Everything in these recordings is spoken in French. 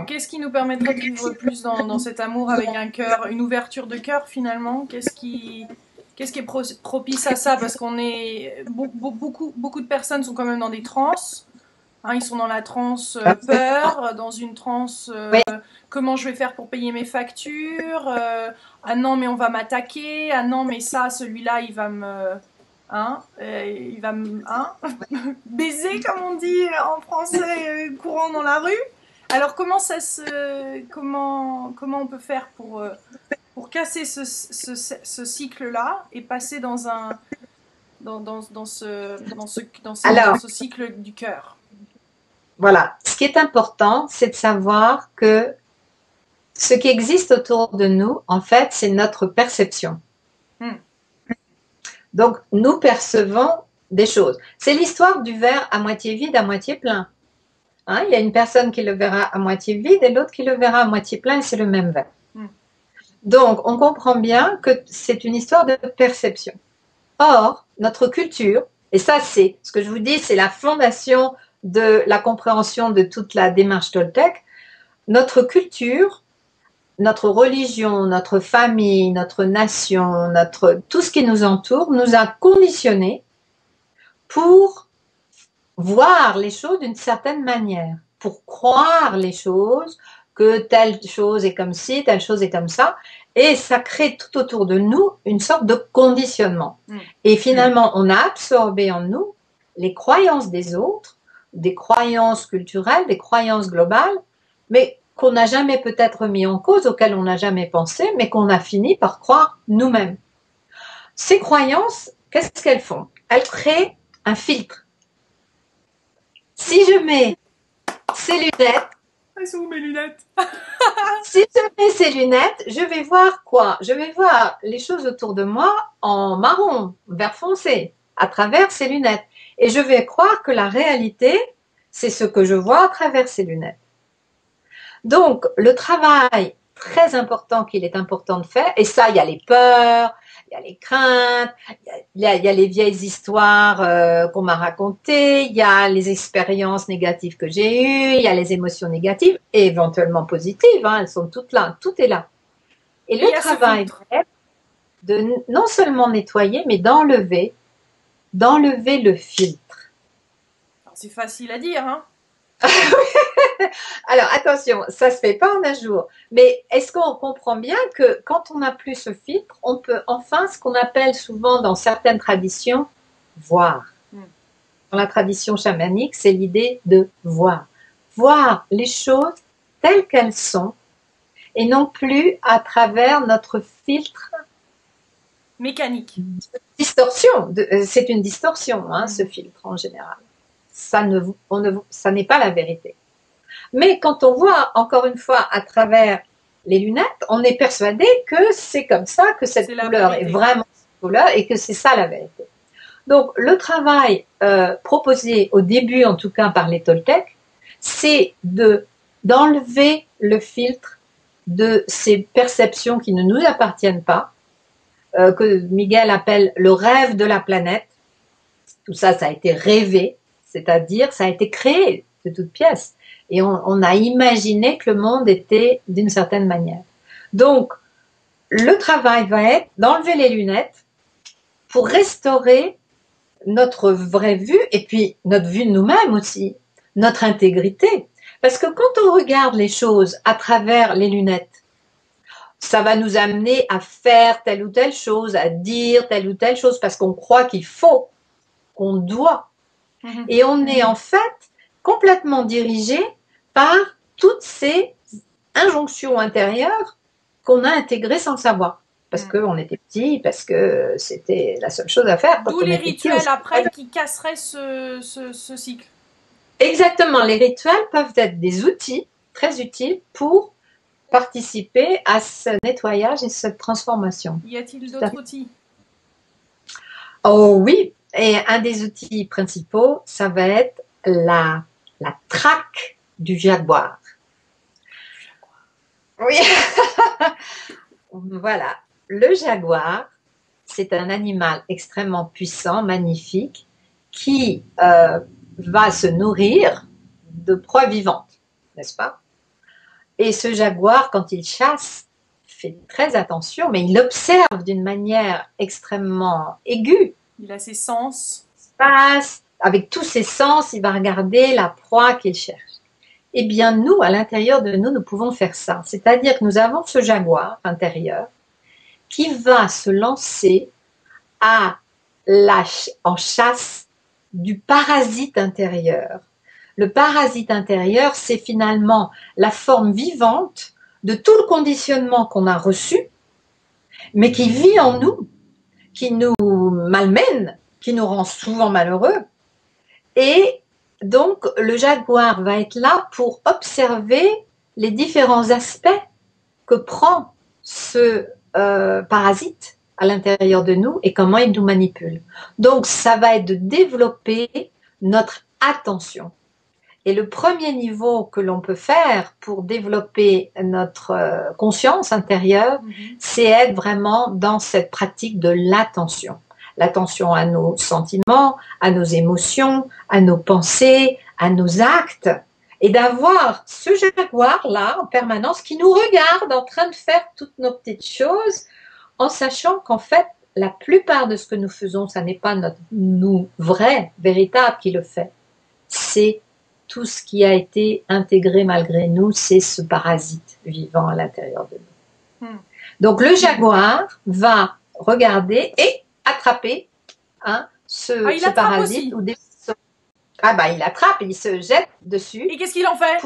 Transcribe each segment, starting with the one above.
Qu'est-ce qui nous permettrait de vivre plus dans cet amour avec un cœur, une ouverture de cœur finalement? Qu'est-ce qui est propice à ça? Parce qu'on est beaucoup de personnes sont quand même dans des transes. Hein, ils sont dans la transe peur, dans une transe Oui, comment je vais faire pour payer mes factures, ah non mais on va m'attaquer, ah non mais ça celui-là il va me baiser comme on dit en français courant dans la rue. Alors comment on peut faire pour casser ce cycle-là et passer dans alors ce cycle du cœur? voilà, ce qui est important, c'est de savoir que ce qui existe autour de nous, en fait, c'est notre perception. Hmm. Donc, nous percevons des choses. C'est l'histoire du verre à moitié vide, à moitié plein. Hein, il y a une personne qui le verra à moitié vide et l'autre qui le verra à moitié plein et c'est le même verre. Hmm. Donc, on comprend bien que c'est une histoire de perception. Or, notre culture, et ça c'est ce que je vous dis, c'est la fondation de la compréhension de toute la démarche Toltec, notre culture, notre religion, notre famille, notre nation, tout ce qui nous entoure nous a conditionnés pour voir les choses d'une certaine manière, pour croire les choses, que telle chose est comme ci, telle chose est comme ça, et ça crée tout autour de nous une sorte de conditionnement. Et finalement, on a absorbé en nous les croyances des autres, des croyances culturelles, des croyances globales, mais qu'on n'a jamais peut-être mis en cause, auxquelles on n'a jamais pensé, mais qu'on a fini par croire nous-mêmes. Ces croyances, qu'est-ce qu'elles font? Elles créent un filtre. Si je mets ces lunettes, Elles sont où mes lunettes? si je mets ces lunettes, je vais voir quoi? Je vais voir les choses autour de moi en marron, vert foncé, à travers ces lunettes. Et je vais croire que la réalité, c'est ce que je vois à travers ces lunettes. Donc, le travail très important qu'il est important de faire, et ça, il y a les peurs, il y a les craintes, il y a les vieilles histoires qu'on m'a racontées, il y a les expériences négatives que j'ai eues, il y a les émotions négatives et éventuellement positives, hein, elles sont toutes là, tout est là. Et Et il le y a ce travail filtre. va être de non seulement nettoyer, mais d'enlever le filtre. C'est facile à dire, hein? Alors attention, ça se fait pas en un jour. Mais est-ce qu'on comprend bien que quand on n'a plus ce filtre, on peut enfin ce qu'on appelle souvent dans certaines traditions voir. Dans la tradition chamanique, c'est l'idée de voir. Voir les choses telles qu'elles sont et non plus à travers notre filtre. Mécanique. Distorsion, c'est une distorsion, hein, ce filtre en général. Ça n'est pas la vérité. Mais quand on voit, encore une fois, à travers les lunettes, on est persuadé que c'est comme ça, que cette couleur est vraiment cette couleur et que c'est ça la vérité. Donc, le travail proposé au début, en tout cas par les Toltecs, c'est d'enlever le filtre de ces perceptions qui ne nous appartiennent pas, que Miguel appelle le rêve de la planète. Tout ça, ça a été rêvé, c'est-à-dire ça a été créé de toutes pièces. Et on a imaginé que le monde était d'une certaine manière. Donc, le travail va être d'enlever les lunettes pour restaurer notre vraie vue et puis notre vue de nous-mêmes aussi, notre intégrité. Parce que quand on regarde les choses à travers les lunettes, ça va nous amener à faire telle ou telle chose, à dire telle ou telle chose, parce qu'on croit qu'il faut, qu'on doit. Et on est en fait complètement dirigé par toutes ces injonctions intérieures qu'on a intégrées sans le savoir. Parce qu'on était petit, parce que c'était la seule chose à faire quand D'où on les était petit. rituels après qui casseraient ce cycle. Exactement, les rituels peuvent être des outils très utiles pour participer à ce nettoyage et cette transformation. Y a-t-il d'autres outils? Oh oui, et un des outils principaux, ça va être la traque du jaguar. Oui, voilà. Le jaguar, c'est un animal extrêmement puissant, magnifique, qui va se nourrir de proies vivantes, n'est-ce pas? Et ce jaguar, quand il chasse, fait très attention, mais il observe d'une manière extrêmement aiguë. Il a ses sens. Passe, avec tous ses sens, il va regarder la proie qu'il cherche. Eh bien, nous, à l'intérieur de nous, nous pouvons faire ça. C'est-à-dire que nous avons ce jaguar intérieur qui va se lancer en chasse du parasite intérieur. Le parasite intérieur, c'est finalement la forme vivante de tout le conditionnement qu'on a reçu, mais qui vit en nous, qui nous malmène, qui nous rend souvent malheureux. Et donc, le jaguar va être là pour observer les différents aspects que prend ce parasite à l'intérieur de nous et comment il nous manipule. Donc, ça va être de développer notre attention. Et le premier niveau que l'on peut faire pour développer notre conscience intérieure, c'est être vraiment dans cette pratique de l'attention. L'attention à nos sentiments, à nos émotions, à nos pensées, à nos actes. Et d'avoir ce jaguar-là en permanence qui nous regarde en train de faire toutes nos petites choses, en sachant qu'en fait, la plupart de ce que nous faisons, ça n'est pas notre nous vrai, véritable qui le fait. C'est tout ce qui a été intégré malgré nous, c'est ce parasite vivant à l'intérieur de nous. Donc le jaguar va regarder et attraper ce parasite. Ou il attrape, il se jette dessus. Et qu'est-ce qu'il en fait?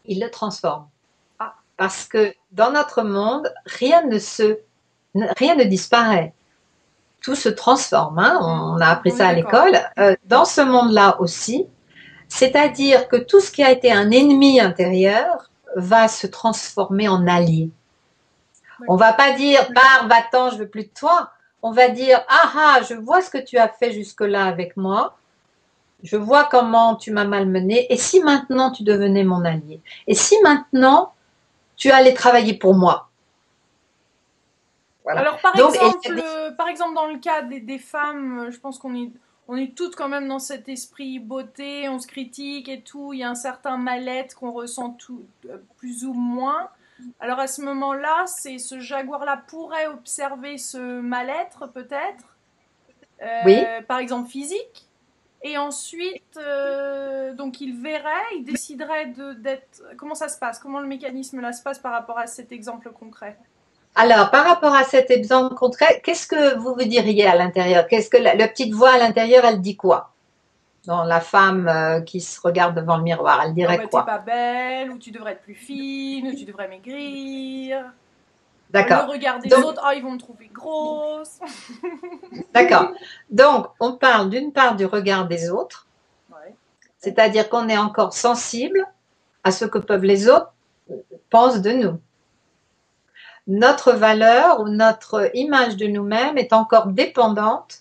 Il le transforme. Parce que dans notre monde, rien ne disparaît. Tout se transforme. On a appris ça à l'école. Dans ce monde-là aussi, c'est-à-dire que tout ce qui a été un ennemi intérieur va se transformer en allié. On va pas dire pars, va-t'en, je veux plus de toi. On va dire je vois ce que tu as fait jusque-là avec moi. Je vois comment tu m'as malmené. Et si maintenant tu devenais mon allié? Et si maintenant tu allais travailler pour moi? Voilà. Alors par exemple, dans le cas des femmes, je pense qu'on est toutes quand même dans cet esprit beauté, on se critique et tout. Il y a un certain mal-être qu'on ressent plus ou moins. Alors à ce moment-là, ce jaguar-là pourrait observer ce mal-être peut-être, oui. Par exemple physique. Et ensuite, donc il déciderait d'être... Comment ça se passe? Comment le mécanisme là se passe par rapport à cet exemple concret? Alors, par rapport à cet exemple concret, qu'est-ce que vous diriez à l'intérieur? Qu'est-ce que la petite voix à l'intérieur, elle dit quoi? Dans la femme qui se regarde devant le miroir, elle dirait quoi? T'es pas belle, ou tu devrais être plus fine, ou tu devrais maigrir. D'accord. Le regard des autres, ils vont me trouver grosse. D'accord. Donc, on parle d'une part du regard des autres, c'est-à-dire qu'on est encore sensible à ce que peuvent les autres pensent de nous. Notre valeur ou notre image de nous-mêmes est encore dépendante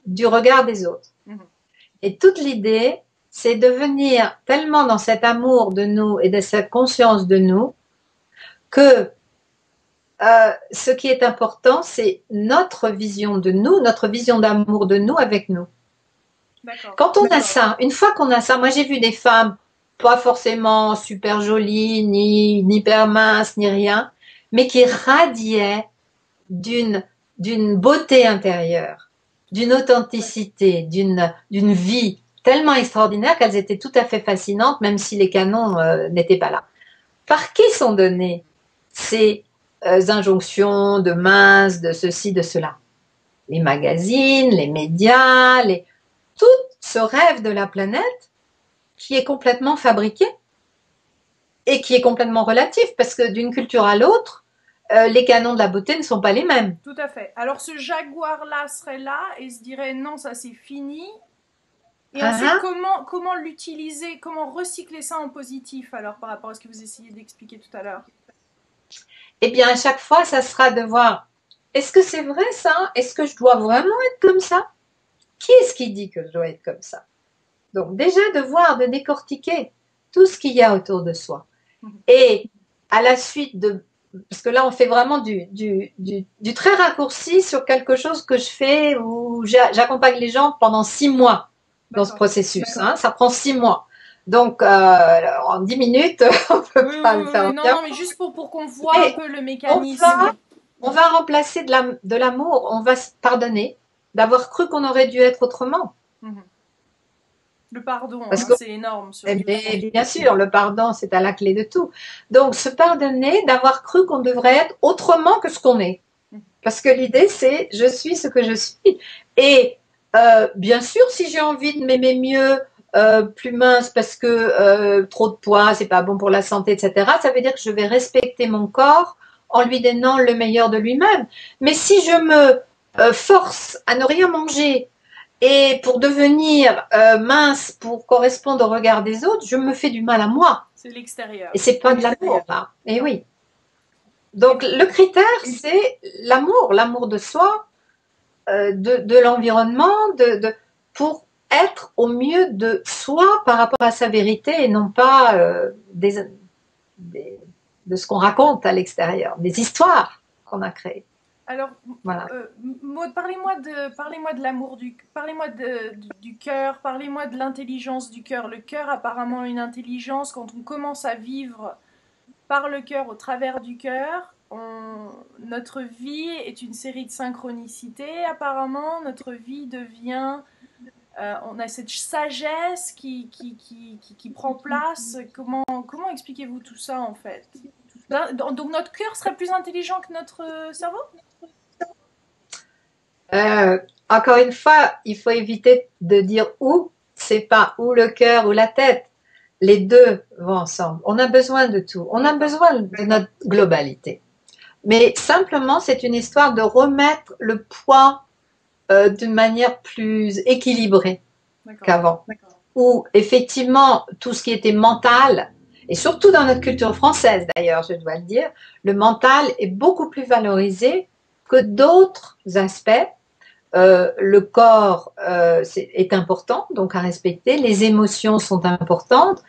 du regard des autres. Et toute l'idée, c'est de venir tellement dans cet amour de nous et de cette conscience de nous que ce qui est important, c'est notre vision de nous, notre vision d'amour de nous avec nous. Quand on a ça, une fois qu'on a ça, moi j'ai vu des femmes pas forcément super jolies, ni hyper minces, ni rien, mais qui radiaient d'une beauté intérieure, d'une authenticité, d'une vie tellement extraordinaire qu'elles étaient tout à fait fascinantes, même si les canons n'étaient pas là. Par qui sont données ces injonctions de mince, de ceci, de cela? Les magazines, les médias, tout ce rêve de la planète qui est complètement fabriqué et qui est complètement relatif, parce que d'une culture à l'autre, les canons de la beauté ne sont pas les mêmes. Tout à fait. Alors ce jaguar-là serait là et se dirait non, ça c'est fini. Et ensuite, comment l'utiliser, comment recycler ça en positif alors par rapport à ce que vous essayez d'expliquer tout à l'heure? Eh bien, à chaque fois, ça sera de voir, est-ce que c'est vrai ça? Est-ce que je dois vraiment être comme ça? Qui est-ce qui dit que je dois être comme ça? Donc déjà de voir, de décortiquer tout ce qu'il y a autour de soi. Et à la suite parce que là on fait vraiment du très raccourci sur quelque chose que je fais où j'accompagne les gens pendant 6 mois dans ce processus. Ça prend 6 mois. Donc, en 10 minutes, on peut Oui, pas oui, le oui, faire oui. en Non, 15. non, mais juste pour qu'on voit un Et peu le on mécanisme. va remplacer de l'amour, on va se pardonner d'avoir cru qu'on aurait dû être autrement. Mhm. Le pardon, Parce hein, que, c'est énorme sur du fond. bien sûr, le pardon, c'est à la clé de tout. Donc, se pardonner d'avoir cru qu'on devrait être autrement que ce qu'on est. Mhm. Parce que l'idée, c'est je suis ce que je suis. Et bien sûr, si j'ai envie de m'aimer mieux, plus mince parce que trop de poids, c'est pas bon pour la santé, etc., ça veut dire que je vais respecter mon corps en lui donnant le meilleur de lui-même. Mais si je me force à ne rien manger et pour devenir mince, pour correspondre au regard des autres, je me fais du mal à moi. C'est l'extérieur. Et c'est pas de l'amour, là. Et Non. oui. Donc le critère, c'est l'amour de soi, de l'environnement, pour être au mieux de soi par rapport à sa vérité et non pas de ce qu'on raconte à l'extérieur, des histoires qu'on a créées. Alors, Voilà. Maud, parlez-moi de l'amour parlez-moi du cœur, parlez-moi de l'intelligence du cœur. Le cœur apparemment a une intelligence quand on commence à vivre par le cœur, au travers du cœur. Notre vie est une série de synchronicités. Apparemment, notre vie devient on a cette sagesse qui prend place. Comment expliquez-vous tout ça en fait? Donc notre cœur serait plus intelligent que notre cerveau? Encore une fois, il faut éviter de dire où. C'est pas ou le cœur ou la tête. Les deux vont ensemble. On a besoin de tout. On a besoin de notre globalité. Mais simplement, c'est une histoire de remettre le poids d'une manière plus équilibrée qu'avant. Où effectivement, tout ce qui était mental, et surtout dans notre culture française d'ailleurs, je dois le dire, le mental est beaucoup plus valorisé que d'autres aspects. Le corps est important, donc à respecter. Les émotions sont importantes.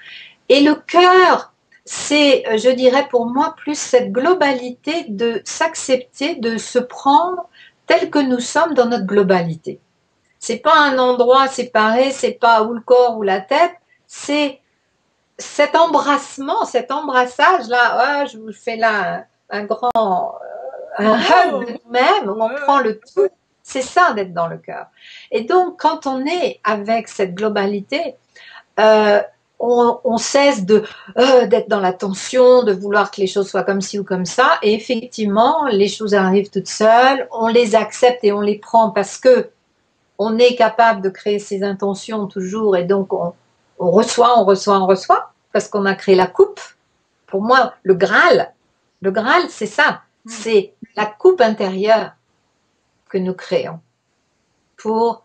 Et le cœur, c'est, je dirais pour moi, plus cette globalité de s'accepter, de se prendre tel que nous sommes dans notre globalité. C'est pas un endroit séparé, c'est pas ou le corps ou la tête, c'est cet embrassement, cet embrassage là, je vous fais là un grand un hug de nous-mêmes, où on prend le tout. C'est ça d'être dans le cœur. Et donc, quand on est avec cette globalité, on cesse d'être dans la tension, de vouloir que les choses soient comme ci ou comme ça. Et effectivement, les choses arrivent toutes seules. On les accepte et on les prend parce que on est capable de créer ses intentions toujours. Et donc, on reçoit, parce qu'on a créé la coupe. Pour moi, le Graal, c'est ça. C'est la coupe intérieure que nous créons pour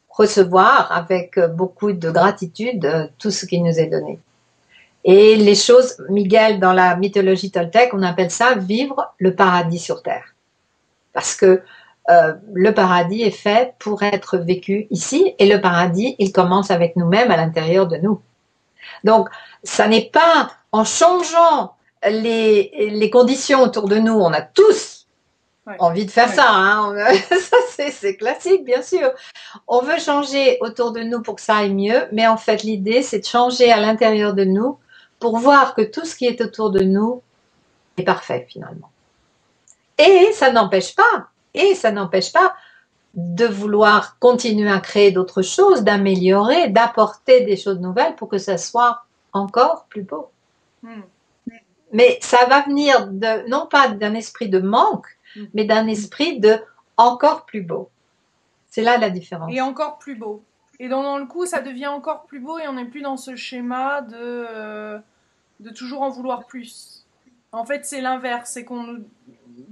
recevoir avec beaucoup de gratitude tout ce qui nous est donné. Et les choses, Miguel, dans la mythologie toltèque, on appelle ça vivre le paradis sur terre. Parce que le paradis est fait pour être vécu ici, et le paradis, il commence avec nous-mêmes à l'intérieur de nous. Donc, ça n'est pas en changeant les conditions autour de nous, on a tous envie de faire ça, hein. Ça c'est classique, bien sûr. On veut changer autour de nous pour que ça aille mieux, mais en fait l'idée c'est de changer à l'intérieur de nous pour voir que tout ce qui est autour de nous est parfait finalement. Et ça n'empêche pas de vouloir continuer à créer d'autres choses, d'améliorer, d'apporter des choses nouvelles pour que ça soit encore plus beau. Mais ça va venir non pas d'un esprit de manque, mais d'un esprit de encore plus beau. C'est là la différence. Et encore plus beau. Et dans le coup, ça devient encore plus beau et on n'est plus dans ce schéma de toujours en vouloir plus. En fait, c'est l'inverse. C'est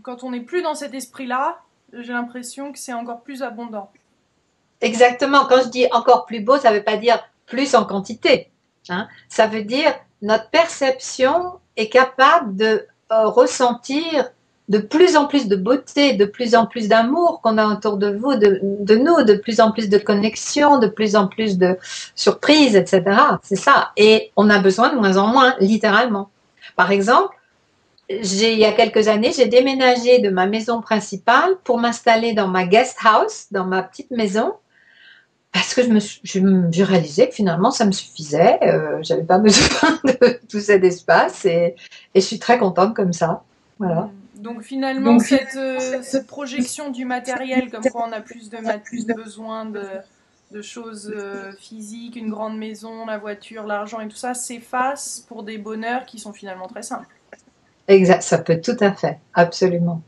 quand on n'est plus dans cet esprit-là, j'ai l'impression que c'est encore plus abondant. Exactement. Quand je dis encore plus beau, ça ne veut pas dire plus en quantité. Hein. Ça veut dire notre perception est capable de ressentir de plus en plus de beauté, de plus en plus d'amour qu'on a autour de vous, de nous, de plus en plus de connexion, de plus en plus de surprises, etc. C'est ça. Et on a besoin de moins en moins, littéralement. Par exemple, il y a quelques années, j'ai déménagé de ma maison principale pour m'installer dans ma guest house, dans ma petite maison, Parce que j'ai réalisé que finalement ça me suffisait, j'avais pas besoin de tout cet espace et je suis très contente comme ça. Voilà. Donc finalement, cette projection du matériel, comme quoi on a plus besoin de choses physiques, une grande maison, la voiture, l'argent et tout ça, s'efface pour des bonheurs qui sont finalement très simples. Exact, ça peut tout à fait, absolument.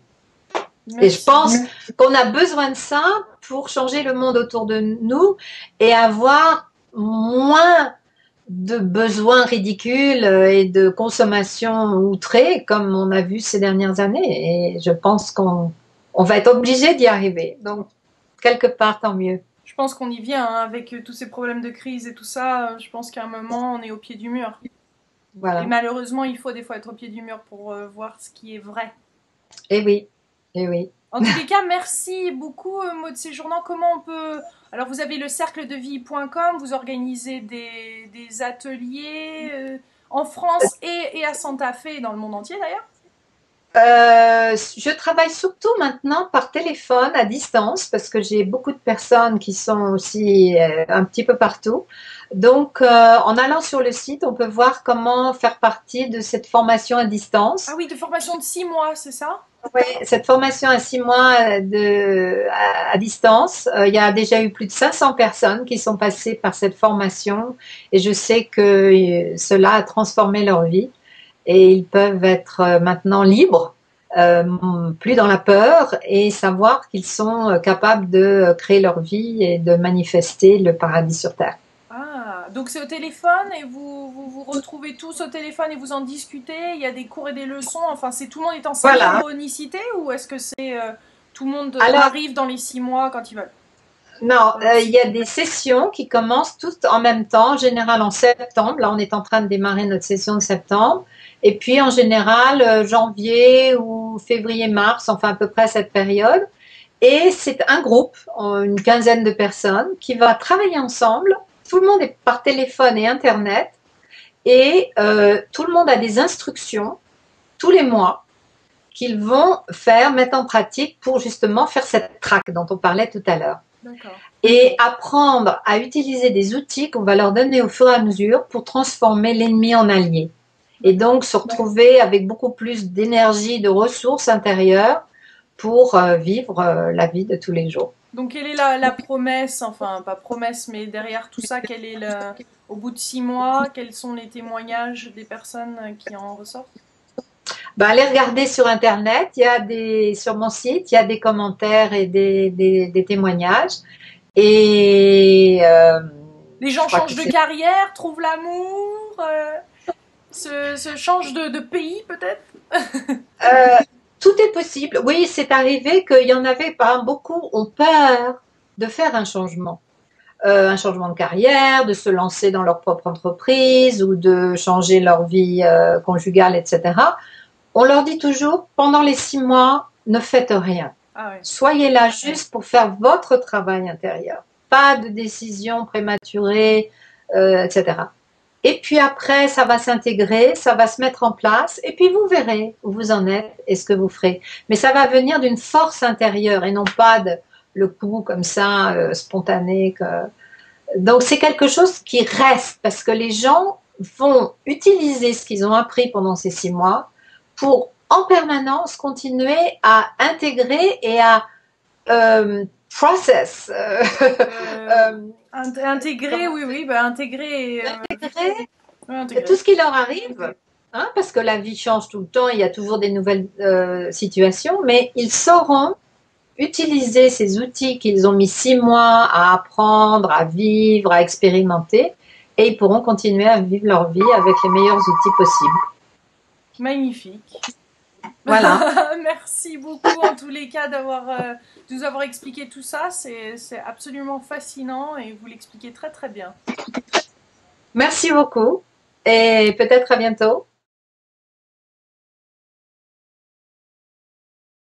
Et je Merci. pense qu'on a besoin de ça pour changer le monde autour de nous et avoir moins de besoins ridicules et de consommation outrée comme on a vu ces dernières années. Et je pense qu'on va être obligé d'y arriver. Donc, quelque part, tant mieux. Je pense qu'on y vient hein, avec tous ces problèmes de crise et tout ça. Je pense qu'à un moment, on est au pied du mur. Voilà. Et malheureusement, il faut des fois être au pied du mur pour voir ce qui est vrai. Et oui, et oui. En tous les cas, merci beaucoup, Maud Séjournant. Comment on peut... Alors, vous avez le cercledevie.com, vous organisez des ateliers en France et à Santa Fe et dans le monde entier d'ailleurs. Je travaille surtout maintenant par téléphone à distance parce que j'ai beaucoup de personnes qui sont aussi un petit peu partout. Donc, en allant sur le site, on peut voir comment faire partie de cette formation à distance. Ah oui, de formation de 6 mois, c'est ça? Oui, cette formation à 6 mois à distance, il y a déjà eu plus de 500 personnes qui sont passées par cette formation et je sais que cela a transformé leur vie et ils peuvent être maintenant libres, plus dans la peur et savoir qu'ils sont capables de créer leur vie et de manifester le paradis sur terre. Ah, donc c'est au téléphone et vous retrouvez tous au téléphone et vous en discutez. Il y a des cours et des leçons. Enfin, c'est tout le monde est en Voilà. synchronicité ou est-ce que c'est tout le monde Alors, arrive dans les 6 mois quand ils veulent? non, il y a des sessions qui commencent toutes en même temps, en général en septembre. Là, on est en train de démarrer notre session de septembre. Et puis, en général, janvier ou février-mars, enfin à peu près à cette période. Et c'est un groupe, une quinzaine de personnes, qui va travailler ensemble. Tout le monde est par téléphone et Internet. Et tout le monde a des instructions tous les mois qu'ils vont mettre en pratique pour justement faire cette traque dont on parlait tout à l'heure. Et apprendre à utiliser des outils qu'on va leur donner au fur et à mesure pour transformer l'ennemi en allié. Et donc se retrouver avec beaucoup plus d'énergie, de ressources intérieures pour vivre la vie de tous les jours. Donc quelle est la promesse, enfin pas promesse, mais derrière tout ça, au bout de 6 mois, quels sont les témoignages des personnes qui en ressortent? Ben, allez regarder sur Internet, sur mon site, il y a des commentaires et des témoignages. Et les gens changent de carrière, trouvent l'amour, se changent de pays peut-être. Tout est possible. Oui, c'est arrivé qu'il y en avait pas beaucoup ont peur de faire un changement de carrière, de se lancer dans leur propre entreprise ou de changer leur vie conjugale, etc. On leur dit toujours, pendant les 6 mois, ne faites rien. Ah ouais. Soyez là juste pour faire votre travail intérieur. Pas de décision prématurée, etc. Et puis après, ça va s'intégrer, ça va se mettre en place, et puis vous verrez où vous en êtes et ce que vous ferez. Mais ça va venir d'une force intérieure et non pas le coup comme ça, spontané. Donc c'est quelque chose qui reste parce que les gens vont utiliser ce qu'ils ont appris pendant ces 6 mois pour en permanence continuer à intégrer et à process. Intégrer, oui, bah, intégrer tout ce qui leur arrive, hein, parce que la vie change tout le temps, il y a toujours des nouvelles situations, mais ils sauront utiliser ces outils qu'ils ont mis 6 mois à apprendre, à vivre, à expérimenter, et ils pourront continuer à vivre leur vie avec les meilleurs outils possibles. Magnifique. Voilà. Merci beaucoup en tous les cas de nous avoir expliqué tout ça. C'est absolument fascinant et vous l'expliquez très très bien. Merci beaucoup et peut-être à bientôt.